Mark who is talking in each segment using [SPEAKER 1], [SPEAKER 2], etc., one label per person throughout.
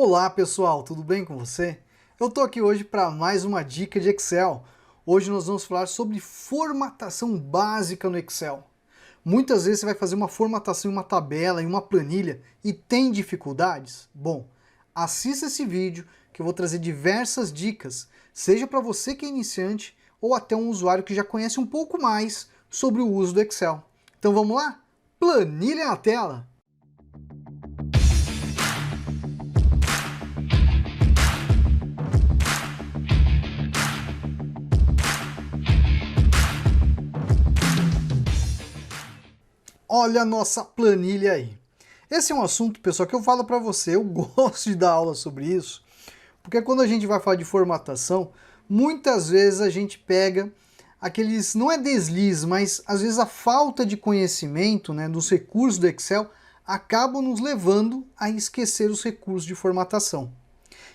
[SPEAKER 1] Olá pessoal, tudo bem com você? Eu tô aqui hoje para mais uma dica de Excel. Hoje nós vamos falar sobre formatação básica no Excel. Muitas vezes você vai fazer uma formatação em uma tabela, em uma planilha e tem dificuldades? Bom, assista esse vídeo que eu vou trazer diversas dicas, seja para você que é iniciante ou até um usuário que já conhece um pouco mais sobre o uso do Excel. Então vamos lá? Planilha na tela! Olha a nossa planilha aí. Esse é um assunto, pessoal, que eu falo para você, eu gosto de dar aula sobre isso, porque quando a gente vai falar de formatação, muitas vezes a gente pega aqueles, não é deslize, mas às vezes a falta de conhecimento, né, dos recursos do Excel acabam nos levando a esquecer os recursos de formatação.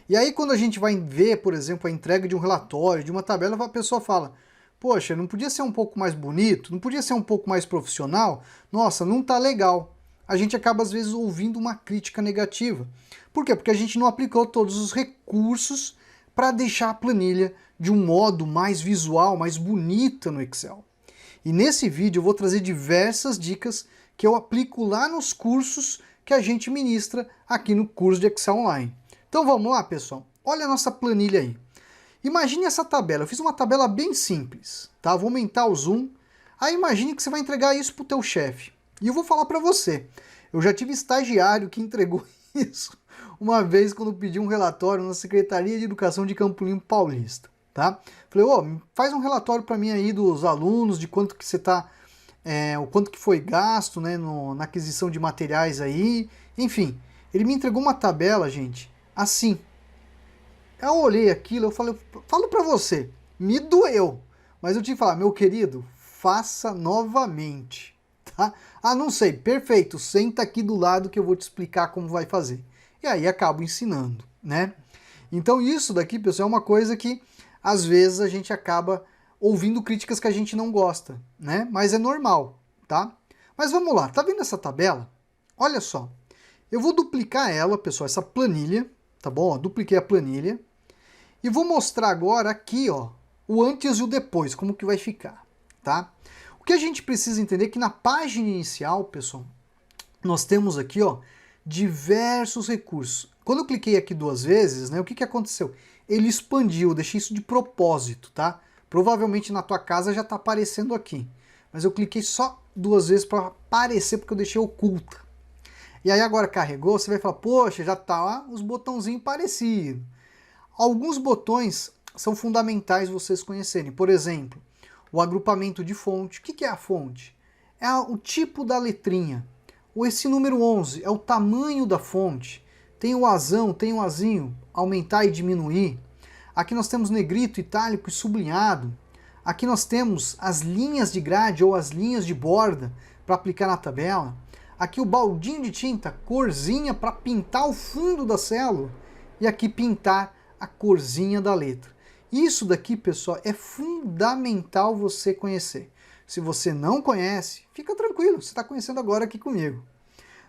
[SPEAKER 1] E aí quando a gente vai ver, por exemplo, a entrega de um relatório, de uma tabela, a pessoa fala: poxa, não podia ser um pouco mais bonito? Não podia ser um pouco mais profissional? Nossa, não tá legal. A gente acaba às vezes ouvindo uma crítica negativa. Por quê? Porque a gente não aplicou todos os recursos para deixar a planilha de um modo mais visual, mais bonita no Excel. E nesse vídeo eu vou trazer diversas dicas que eu aplico lá nos cursos que a gente ministra aqui no curso de Excel Online. Então vamos lá, pessoal. Olha a nossa planilha aí. Imagine essa tabela. Eu fiz uma tabela bem simples, tá? Vou aumentar o zoom. Aí imagine que você vai entregar isso para o teu chefe. E eu vou falar para você. Eu já tive estagiário que entregou isso uma vez quando pedi um relatório na Secretaria de Educação de Campo Limpo Paulista, tá? Falei, ô, faz um relatório para mim aí dos alunos, de quanto que você tá, o quanto que foi gasto, né, na aquisição de materiais aí. Enfim, ele me entregou uma tabela, gente, assim. Eu olhei aquilo, eu falei, falo pra você, me doeu. Mas eu tive que falar, meu querido, faça novamente, tá? Ah, não sei, perfeito, senta aqui do lado que eu vou te explicar como vai fazer. E aí acabo ensinando, né? Então isso daqui, pessoal, é uma coisa que às vezes a gente acaba ouvindo críticas que a gente não gosta, né? Mas é normal, tá? Mas vamos lá, tá vendo essa tabela? Olha só, eu vou duplicar ela, pessoal, essa planilha, tá bom? Ó, dupliquei a planilha. E vou mostrar agora aqui, ó, o antes e o depois, como que vai ficar, tá? O que a gente precisa entender é que na página inicial, pessoal, nós temos aqui, ó, diversos recursos. Quando eu cliquei aqui duas vezes, né, o que que aconteceu? Ele expandiu, eu deixei isso de propósito, tá? Provavelmente na tua casa já tá aparecendo aqui, mas eu cliquei só duas vezes para aparecer porque eu deixei oculta. E aí agora carregou, você vai falar, poxa, já tá lá os botãozinhos parecidos. Alguns botões são fundamentais vocês conhecerem. Por exemplo, o agrupamento de fonte. O que é a fonte? É o tipo da letrinha. Ou esse número 11 é o tamanho da fonte. Tem o azão, tem o azinho, aumentar e diminuir. Aqui nós temos negrito, itálico e sublinhado. Aqui nós temos as linhas de grade ou as linhas de borda para aplicar na tabela. Aqui o baldinho de tinta, corzinha para pintar o fundo da célula. E aqui pintar a corzinha da letra. Isso daqui, pessoal, é fundamental você conhecer. Se você não conhece, fica tranquilo, você está conhecendo agora aqui comigo.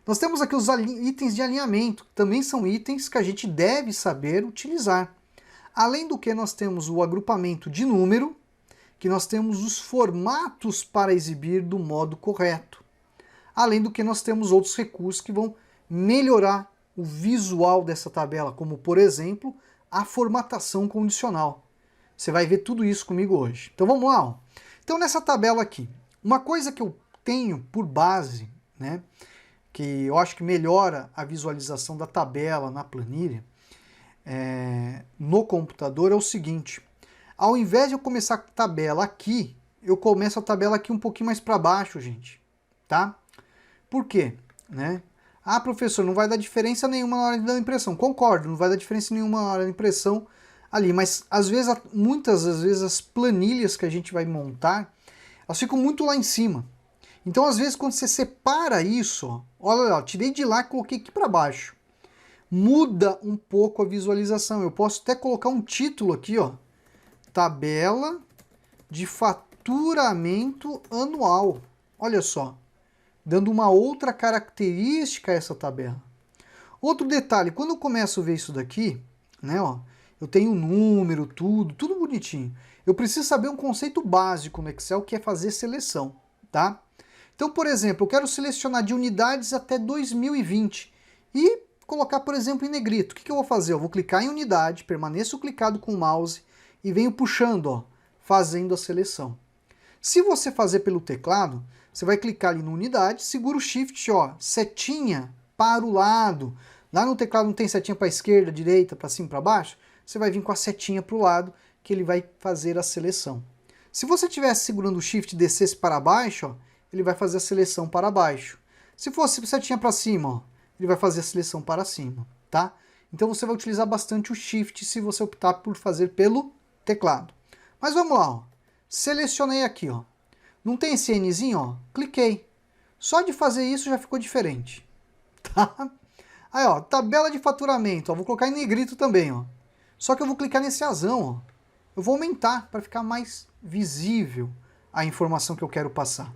[SPEAKER 1] Nós temos aqui os itens de alinhamento, que também são itens que a gente deve saber utilizar. Além do que, nós temos o agrupamento de número, que nós temos os formatos para exibir do modo correto. Além do que, nós temos outros recursos que vão melhorar o visual dessa tabela, como, por exemplo, a formatação condicional. Você vai ver tudo isso comigo hoje. Então vamos lá. Ó. Então nessa tabela aqui, uma coisa que eu tenho por base, né, que eu acho que melhora a visualização da tabela na planilha, no computador, é o seguinte. Ao invés de eu começar a tabela aqui, eu começo a tabela aqui um pouquinho mais para baixo, gente. Tá? Por quê? Né? Ah, professor, não vai dar diferença nenhuma na hora da impressão. Concordo, não vai dar diferença nenhuma na hora da impressão ali, mas às vezes, muitas das vezes as planilhas que a gente vai montar, elas ficam muito lá em cima. Então, às vezes, quando você separa isso, ó, olha lá, tirei de lá e coloquei aqui para baixo. Muda um pouco a visualização. Eu posso até colocar um título aqui, ó. Tabela de faturamento anual. Olha só. Dando uma outra característica a essa tabela. Outro detalhe, quando eu começo a ver isso daqui, né, ó, eu tenho número, tudo bonitinho. Eu preciso saber um conceito básico no Excel, que é fazer seleção, tá? Então, por exemplo, eu quero selecionar de unidades até 2020 e colocar, por exemplo, em negrito. O que eu vou fazer? Eu vou clicar em unidade, permaneço clicado com o mouse e venho puxando, ó, fazendo a seleção. Se você fazer pelo teclado, você vai clicar ali no unidade, segura o Shift, ó, setinha para o lado. Lá no teclado não tem setinha para a esquerda, direita, para cima, para baixo? Você vai vir com a setinha para o lado, que ele vai fazer a seleção. Se você estivesse segurando o Shift e descesse para baixo, ó, ele vai fazer a seleção para baixo. Se fosse setinha para cima, ó, ele vai fazer a seleção para cima, tá? Então você vai utilizar bastante o Shift se você optar por fazer pelo teclado. Mas vamos lá, ó. Selecionei aqui, ó. Não tem esse Nzinho, ó? Cliquei. Só de fazer isso já ficou diferente, tá? Aí, ó, tabela de faturamento, ó. Vou colocar em negrito também, ó. Só que eu vou clicar nesse azão, ó. Eu vou aumentar para ficar mais visível a informação que eu quero passar.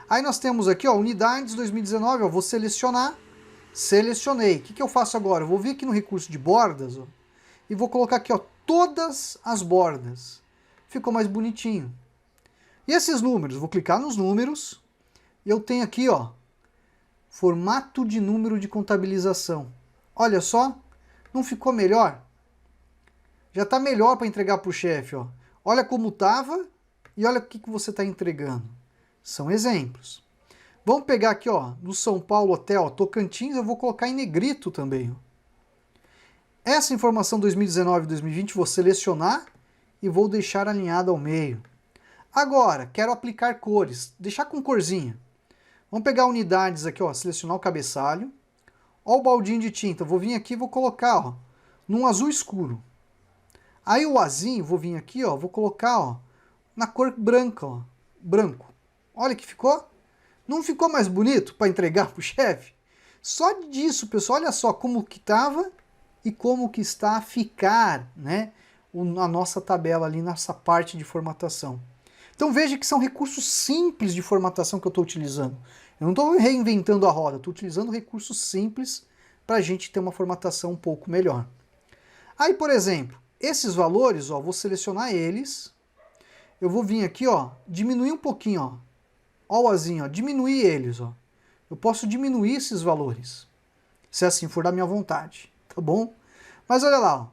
[SPEAKER 1] Aí nós temos aqui, ó, unidades 2019, ó, vou selecionar, selecionei. O que eu faço agora? Eu vou vir aqui no recurso de bordas, ó, e vou colocar aqui, ó, todas as bordas. Ficou mais bonitinho. E esses números? Vou clicar nos números e eu tenho aqui, ó, formato de número de contabilização. Olha só, não ficou melhor? Já está melhor para entregar para o chefe, ó. Olha como estava e olha o que você está entregando. São exemplos. Vamos pegar aqui, ó, no São Paulo até, ó, Tocantins, eu vou colocar em negrito também, ó. Essa informação 2019 e 2020 vou selecionar e vou deixar alinhada ao meio. Agora, quero aplicar cores, deixar com corzinha. Vamos pegar unidades aqui, ó, selecionar o cabeçalho. Ó o baldinho de tinta, vou vir aqui e vou colocar, ó, num azul escuro. Aí o azinho, vou vir aqui, ó, vou colocar, ó, na cor branca, ó, branco. Olha que ficou. Não ficou mais bonito para entregar pro chefe? Só disso, pessoal, olha só como que estava e como que está a ficar, né, a nossa tabela ali nessa parte de formatação. Então veja que são recursos simples de formatação que eu estou utilizando. Eu não estou reinventando a roda, estou utilizando recursos simples para a gente ter uma formatação um pouco melhor. Aí, por exemplo, esses valores, ó, vou selecionar eles. Eu vou vir aqui, ó, diminuir um pouquinho, ó. Ó o azinho, ó, diminuir eles, ó. Eu posso diminuir esses valores, se assim for da minha vontade, tá bom? Mas olha lá, ó,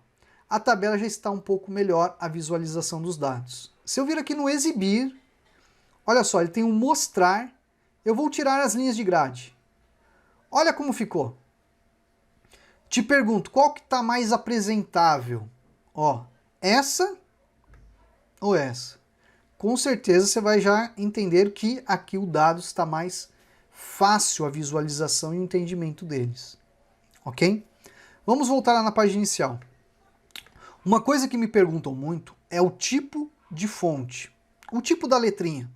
[SPEAKER 1] a tabela já está um pouco melhor, a visualização dos dados. Se eu vir aqui no exibir, olha só, ele tem um mostrar, eu vou tirar as linhas de grade. Olha como ficou. Te pergunto, qual que está mais apresentável? Ó, essa ou essa? Com certeza você vai já entender que aqui o dado está mais fácil a visualização e o entendimento deles. Ok? Vamos voltar lá na página inicial. Uma coisa que me perguntam muito é o tipo de fonte, o tipo da letrinha.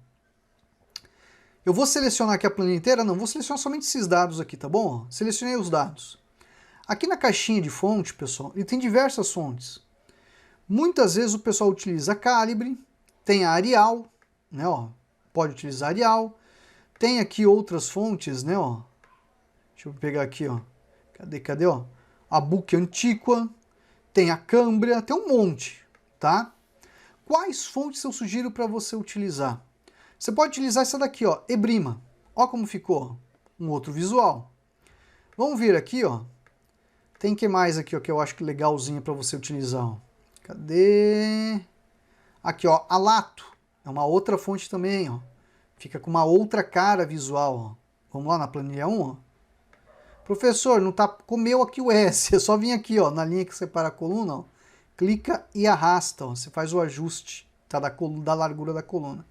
[SPEAKER 1] Eu vou selecionar aqui a planilha inteira? Não, vou selecionar somente esses dados aqui, tá bom? Selecionei os dados. Aqui na caixinha de fonte, pessoal, ele tem diversas fontes. Muitas vezes o pessoal utiliza Calibre, tem a Arial, né, ó, pode utilizar Arial. Tem aqui outras fontes, né, ó. Deixa eu pegar aqui, ó. Cadê, ó? A Book Antiqua, tem a Cambria, tem um monte, tá? Quais fontes eu sugiro para você utilizar? Você pode utilizar essa daqui, ó, Ebrima. Ó como ficou, um outro visual. Vamos vir aqui, ó. Tem que mais aqui, ó, que eu acho que legalzinho para você utilizar, ó. Cadê? Aqui, ó, Alato. É uma outra fonte também, ó. Fica com uma outra cara visual, ó. Vamos lá na planilha 1, ó. Professor, não tá, comeu aqui o S. É só vir aqui, ó, na linha que separa a coluna, ó. Clica e arrasta, ó. Você faz o ajuste, tá, da largura da coluna.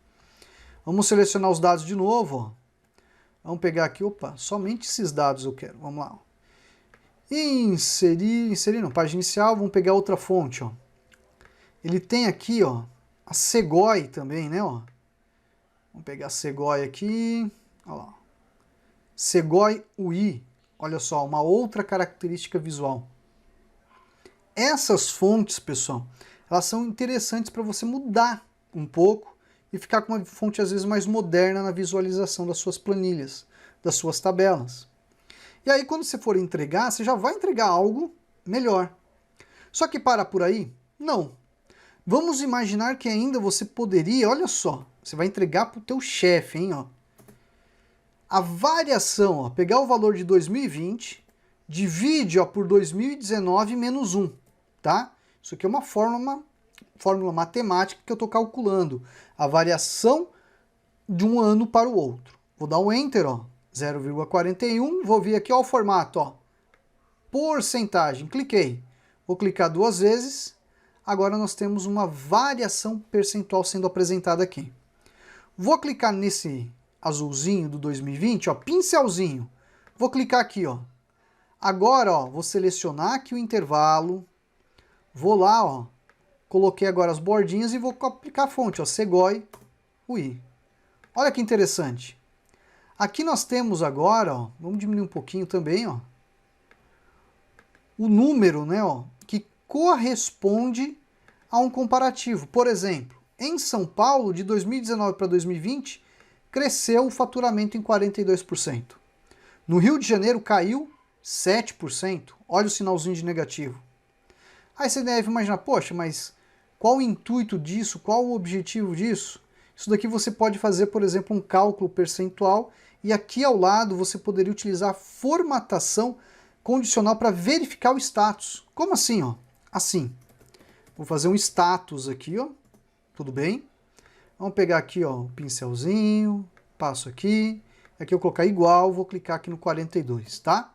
[SPEAKER 1] Vamos selecionar os dados de novo, ó. Vamos pegar aqui, opa, somente esses dados eu quero. Vamos lá, ó. Inserir não, página inicial, vamos pegar outra fonte, ó. Ele tem aqui, ó, a Segoy também, né, ó. Vamos pegar a Segoy aqui, olha lá. Segoy UI, olha só, uma outra característica visual. Essas fontes, pessoal, elas são interessantes para você mudar um pouco e ficar com uma fonte às vezes mais moderna na visualização das suas planilhas, das suas tabelas. E aí quando você for entregar, você já vai entregar algo melhor. Só que para por aí? Não. Vamos imaginar que ainda você poderia, olha só, você vai entregar para o teu chefe, hein, ó. A variação, ó, pegar o valor de 2020, divide, ó, por 2019 menos 1, tá? Isso aqui é uma fórmula matemática que eu estou calculando. A variação de um ano para o outro. Vou dar um Enter, ó, 0,41, vou vir aqui, ó, o formato, ó, porcentagem, cliquei. Vou clicar 2 vezes, agora nós temos uma variação percentual sendo apresentada aqui. Vou clicar nesse azulzinho do 2020, ó, pincelzinho. Vou clicar aqui, ó. Agora, ó, vou selecionar aqui o intervalo. Vou lá, ó. Coloquei agora as bordinhas e vou aplicar a fonte, ó, Segoy UI. Olha que interessante. Aqui nós temos agora, ó, vamos diminuir um pouquinho também, ó, o número, né, ó, que corresponde a um comparativo. Por exemplo, em São Paulo, de 2019 para 2020, cresceu o faturamento em 42%. No Rio de Janeiro caiu 7%. Olha o sinalzinho de negativo. Aí você deve imaginar, poxa, mas qual o intuito disso? Qual o objetivo disso? Isso daqui você pode fazer, por exemplo, um cálculo percentual e aqui ao lado você poderia utilizar formatação condicional para verificar o status. Como assim, ó? Assim. Vou fazer um status aqui, ó. Tudo bem? Vamos pegar aqui, ó, o pincelzinho, passo aqui. Aqui eu colocar igual, vou clicar aqui no 42, tá?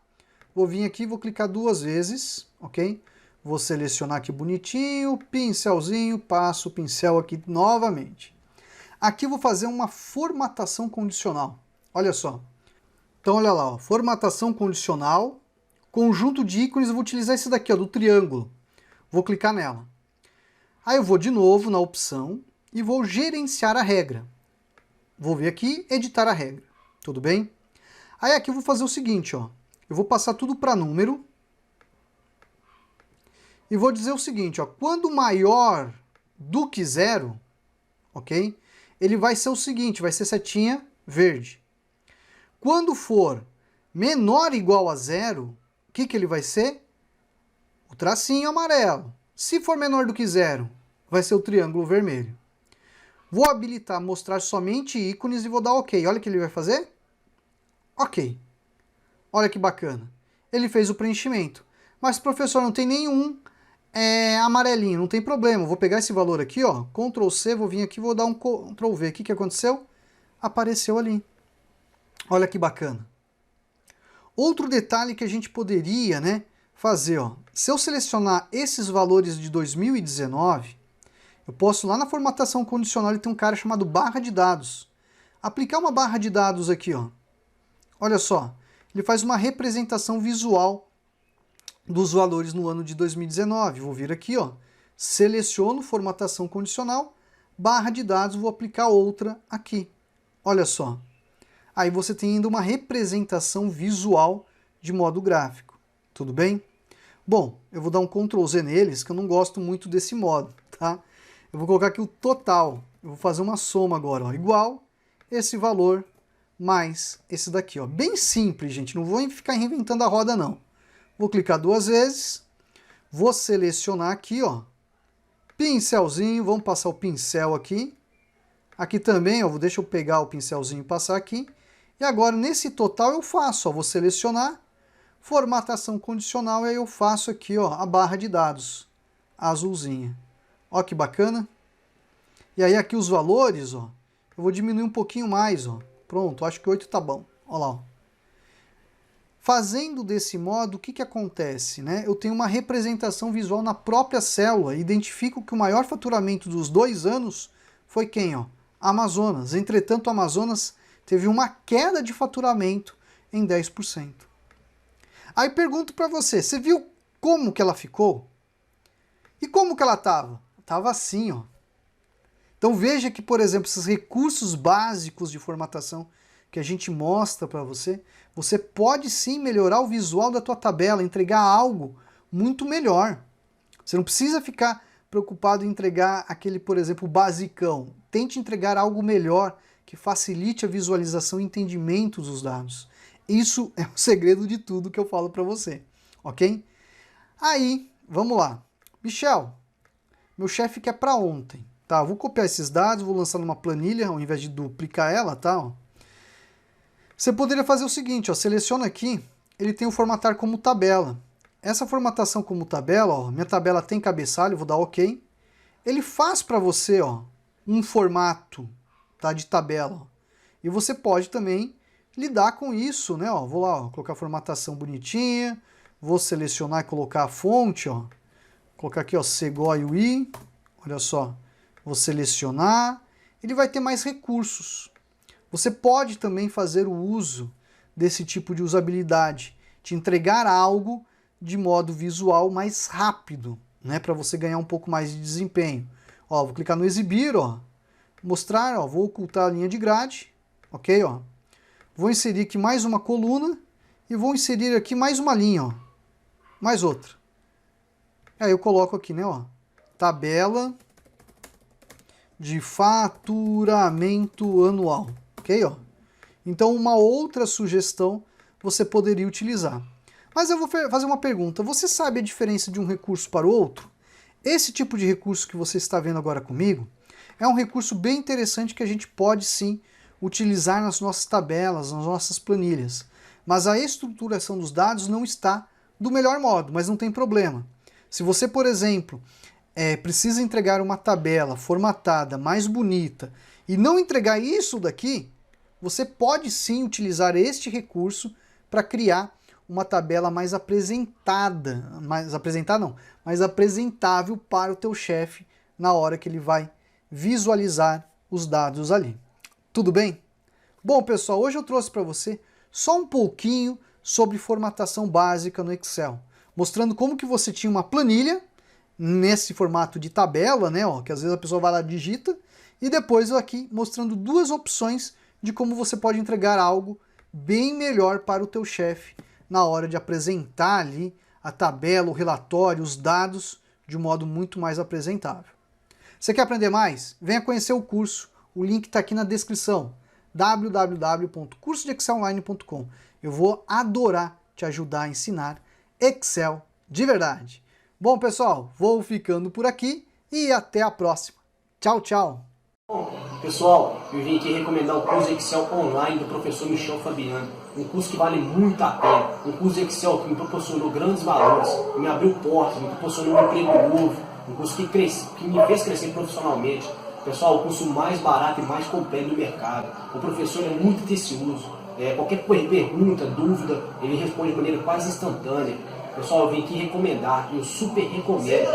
[SPEAKER 1] Vou vir aqui, vou clicar 2 vezes, ok? Vou selecionar aqui bonitinho, pincelzinho, passo o pincel aqui novamente. Aqui eu vou fazer uma formatação condicional. Olha só. Então olha lá, ó, formatação condicional, conjunto de ícones, eu vou utilizar esse daqui, ó, do triângulo. Vou clicar nela. Aí eu vou de novo na opção e vou gerenciar a regra. Vou vir aqui, editar a regra. Tudo bem? Aí aqui eu vou fazer o seguinte, ó. Eu vou passar tudo para número. E vou dizer o seguinte, ó. Quando maior do que 0, ok? Ele vai ser o seguinte, vai ser setinha verde. Quando for menor ou igual a 0, o que ele vai ser? O tracinho amarelo. Se for menor do que 0, vai ser o triângulo vermelho. Vou habilitar mostrar somente ícones e vou dar OK. Olha o que ele vai fazer. OK. Olha que bacana. Ele fez o preenchimento. Mas, professor, não tem nenhum amarelinho. Não tem problema. Vou pegar esse valor aqui, ó, Ctrl C, vou vir aqui e vou dar um Ctrl V. O que aconteceu? Apareceu ali. Olha que bacana. Outro detalhe que a gente poderia, né, fazer, ó, se eu selecionar esses valores de 2019, eu posso lá na formatação condicional e tem um cara chamado barra de dados. Aplicar uma barra de dados aqui, ó. Olha só, ele faz uma representação visual dos valores no ano de 2019. Vou vir aqui, ó, seleciono formatação condicional, barra de dados, vou aplicar outra aqui. Olha só. Aí você tem ainda uma representação visual de modo gráfico. Tudo bem? Bom, eu vou dar um Ctrl Z neles, que eu não gosto muito desse modo, tá? Eu vou colocar aqui o total. Eu vou fazer uma soma agora, ó, igual esse valor mais esse daqui, ó. Bem simples, gente. Não vou ficar reinventando a roda, não. Vou clicar 2 vezes. Vou selecionar aqui, ó. Pincelzinho. Vamos passar o pincel aqui. Aqui também, ó. Deixa eu pegar o pincelzinho e passar aqui. E agora, nesse total, eu faço, ó. Vou selecionar. Formatação condicional. E aí eu faço aqui, ó, a barra de dados. Azulzinha. Ó que bacana. E aí aqui os valores, ó. Eu vou diminuir um pouquinho mais, ó. Pronto, acho que 8 tá bom. Olha lá, ó. Fazendo desse modo, o que acontece, né? Eu tenho uma representação visual na própria célula. Identifico que o maior faturamento dos 2 anos foi quem, ó? Amazonas. Entretanto, Amazonas teve uma queda de faturamento em 10%. Aí pergunto para você, você viu como que ela ficou? E como que ela estava? Estava assim, ó. Então veja que, por exemplo, esses recursos básicos de formatação que a gente mostra para você, você pode sim melhorar o visual da tua tabela, entregar algo muito melhor. Você não precisa ficar preocupado em entregar aquele, por exemplo, basicão. Tente entregar algo melhor que facilite a visualização e entendimento dos dados. Isso é o segredo de tudo que eu falo para você, ok? Aí, vamos lá. Michel, meu chefe quer para ontem, tá? Eu vou copiar esses dados, vou lançar numa planilha ao invés de duplicar ela, tá? Ó. Você poderia fazer o seguinte, ó, seleciona aqui, ele tem o formatar como tabela. Essa formatação como tabela, ó, minha tabela tem cabeçalho, vou dar OK. Ele faz para você, ó, um formato, tá, de tabela. Ó. E você pode também lidar com isso, né? Ó, vou lá, ó, colocar a formatação bonitinha, vou selecionar e colocar a fonte, ó. Colocar aqui, ó, Segoy, olha só, vou selecionar, ele vai ter mais recursos. Você pode também fazer o uso desse tipo de usabilidade, te entregar algo de modo visual mais rápido, né, para você ganhar um pouco mais de desempenho. Ó, vou clicar no exibir, ó, mostrar, ó, vou ocultar a linha de grade, ok, ó. Vou inserir aqui mais uma coluna e vou inserir aqui mais uma linha, ó, mais outra. Aí eu coloco aqui, né, ó, tabela de faturamento anual, ok, ó. Então uma outra sugestão você poderia utilizar. Mas eu vou fazer uma pergunta, você sabe a diferença de um recurso para o outro? Esse tipo de recurso que você está vendo agora comigo é um recurso bem interessante que a gente pode sim utilizar nas nossas tabelas, nas nossas planilhas. Mas a estruturação dos dados não está do melhor modo, mas não tem problema. Se você, por exemplo, precisa entregar uma tabela formatada, mais bonita, e não entregar isso daqui, você pode sim utilizar este recurso para criar uma tabela mais apresentada, mais apresentável para o teu chefe na hora que ele vai visualizar os dados ali. Tudo bem? Bom, pessoal, hoje eu trouxe para você só um pouquinho sobre formatação básica no Excel, mostrando como que você tinha uma planilha nesse formato de tabela, né, ó, que às vezes a pessoa vai lá e digita, e depois eu aqui mostrando duas opções de como você pode entregar algo bem melhor para o teu chefe na hora de apresentar ali a tabela, o relatório, os dados de um modo muito mais apresentável. Você quer aprender mais? Venha conhecer o curso, o link está aqui na descrição, www.cursodeexcelonline.com. Eu vou adorar te ajudar a ensinar Excel de verdade. Bom, pessoal, vou ficando por aqui e até a próxima. Tchau, tchau!
[SPEAKER 2] Bom, pessoal, eu vim aqui recomendar o curso Excel online do professor Michel Fabiano. Um curso que vale muito a pena. Um curso de Excel que me proporcionou grandes valores, me abriu portas, me proporcionou um emprego novo. Um curso que me fez crescer profissionalmente. Pessoal, o curso mais barato e mais completo do mercado. O professor é muito atencioso. Qualquer pergunta, dúvida, ele responde de maneira quase instantânea. Pessoal, eu vim aqui recomendar, eu super recomendo.